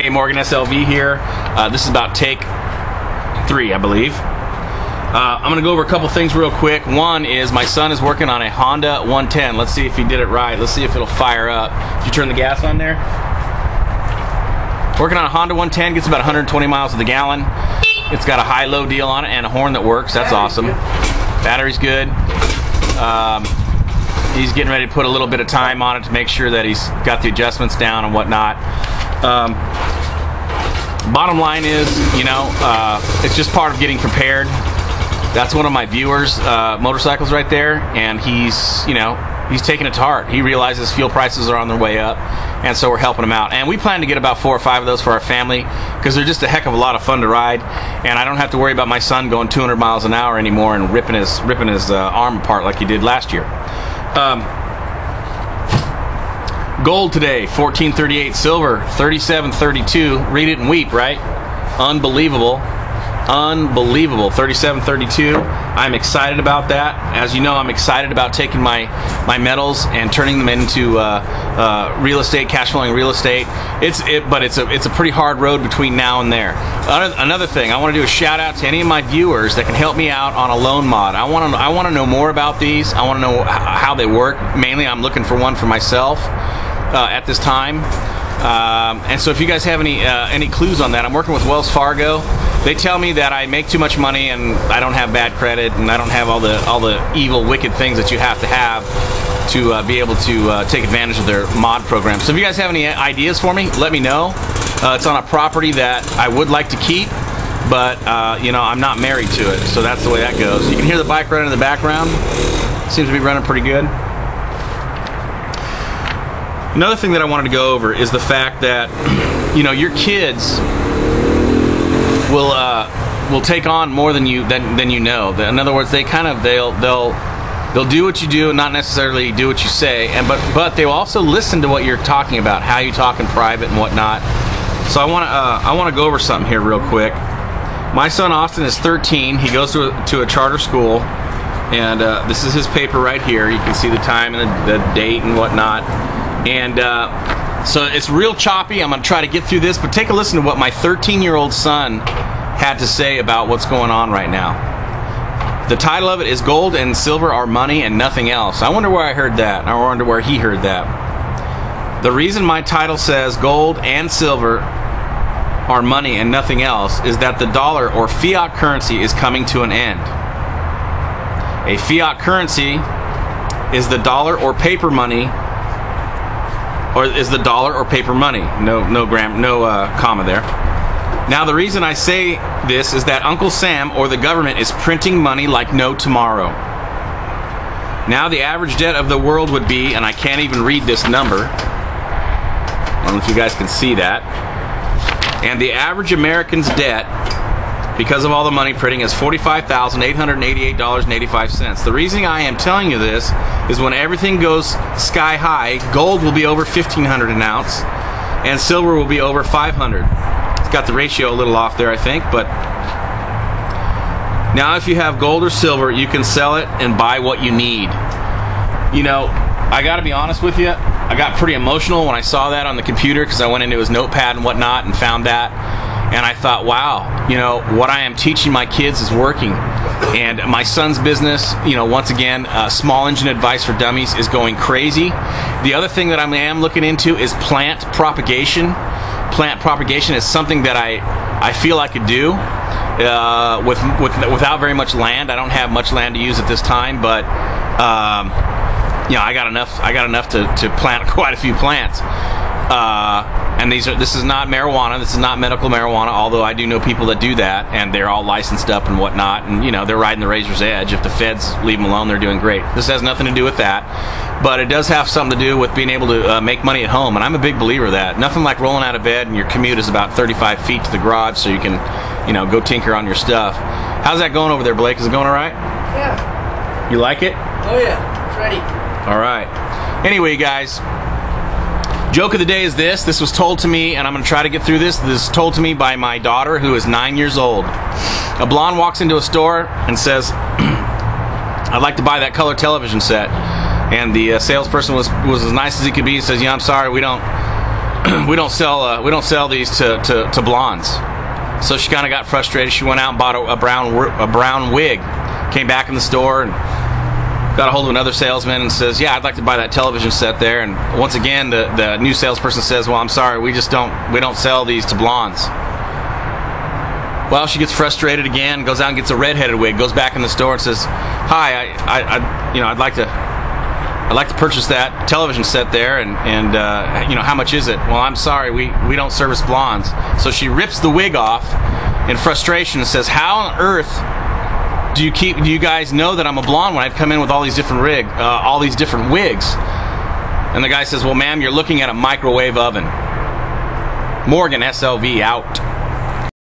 Hey, Morgan SLV here. This is about take 3, I believe. I'm going to go over a couple things real quick. One is my son is working on a Honda 110. Let's see if he did it right. Let's see if it'll fire up. Did you turn the gas on there? Working on a Honda 110, gets about 120 miles to the gallon. It's got a high-low deal on it and a horn that works. That's awesome. Battery's good. He's getting ready to put a little bit of time on it to make sure that he's got the adjustments down and whatnot. Bottom line is, you know, it's just part of getting prepared. That's one of my viewers' motorcycles right there, and he's, you know, he's taking it to heart. He realizes fuel prices are on their way up, and so we're helping him out. And we plan to get about 4 or 5 of those for our family because they're just a heck of a lot of fun to ride, and I don't have to worry about my son going 200 miles an hour anymore and ripping his arm apart like he did last year. Gold today, 1438. Silver, 3732. Read it and weep, right? Unbelievable. Unbelievable. 3732. I'm excited about that. As you know, I'm excited about taking my metals and turning them into real estate, cash flowing real estate. But it's a pretty hard road between now and there. Another thing, I want to do a shout out to any of my viewers that can help me out on a loan mod. I want to know more about these. I want to know how they work. Mainly, I'm looking for one for myself at this time. And so if you guys have any clues on that, I'm working with Wells Fargo. They tell me that I make too much money and I don't have bad credit and I don't have all the evil, wicked things that you have to be able to take advantage of their mod program. So if you guys have any ideas for me, let me know. It's on a property that I would like to keep, but you know, I'm not married to it, so that's the way that goes. You can hear the bike running in the background. Seems to be running pretty good. Another thing that I wanted to go over is the fact that, you know, your kids will take on more than you know. In other words, they'll do what you do and not necessarily do what you say, but they will also listen to what you're talking about, how you talk in private and whatnot. So I want to go over something here real quick. My son Austin is 13. He goes to a charter school, and this is his paper right here. You can see the time and the date and whatnot. And so it's real choppy. I'm going to try to get through this, but take a listen to what my 13-year-old son had to say about what's going on right now. The title of it is Gold and Silver Are Money and Nothing Else. I wonder where I heard that. I wonder where he heard that. The reason my title says Gold and Silver Are Money and Nothing Else is that the dollar or fiat currency is coming to an end. A fiat currency is the dollar or paper money, or is the dollar or paper money. No comma there. Now the reason I say this is that Uncle Sam or the government is printing money like no tomorrow. Now the average debt of the world would be, and I can't even read this number, I don't know if you guys can see that, and the average American's debt, because of all the money printing, is $45,888.85. The reason I am telling you this is when everything goes sky high, gold will be over $1,500 an ounce, and silver will be over $500. It's got the ratio a little off there, I think, but now if you have gold or silver, you can sell it and buy what you need. You know, I got to be honest with you, I got pretty emotional when I saw that on the computer because I went into his notepad and whatnot and found that. And I thought, wow, you know, what I am teaching my kids is working. And my son's business, you know, once again, small engine advice for dummies, is going crazy. The other thing that I am looking into is plant propagation. Plant propagation is something that I feel I could do without very much land. I don't have much land to use at this time, but you know, I got enough to plant quite a few plants. And this is not marijuana. This is not medical marijuana, although I do know people that do that, and they're all licensed up and whatnot, and you know, they're riding the razor's edge. If the feds leave them alone, they're doing great. This has nothing to do with that, but it does have something to do with being able to make money at home, and I'm a big believer of that. Nothing like rolling out of bed and your commute is about 35 feet to the garage so you can, you know, go tinker on your stuff. How's that going over there, Blake? Is it going all right? Yeah. You like it? Oh yeah, it's ready. All right. Anyway, guys, joke of the day is this. This was told to me, and I'm going to try to get through this. This is told to me by my daughter, who is 9 years old. A blonde walks into a store and says, I'd like to buy that color television set. And the salesperson was as nice as he could be. He says, yeah, I'm sorry, we don't we don't sell these to blondes. So she kind of got frustrated. She went out and bought a brown wig. Came back in the store and got a hold of another salesman and says, "Yeah, I'd like to buy that television set there." And once again, the new salesperson says, "Well, I'm sorry, we don't sell these to blondes." Well, she gets frustrated again, goes out and gets a redheaded wig, goes back in the store and says, "Hi, I'd like to purchase that television set there, and how much is it?" "Well, I'm sorry, we don't service blondes." So she rips the wig off in frustration and says, "How on earth do you guys know that I'm a blonde when I've come in with all these different wigs?" And the guy says, "Well, ma'am, you're looking at a microwave oven." Morgan, SLV, out.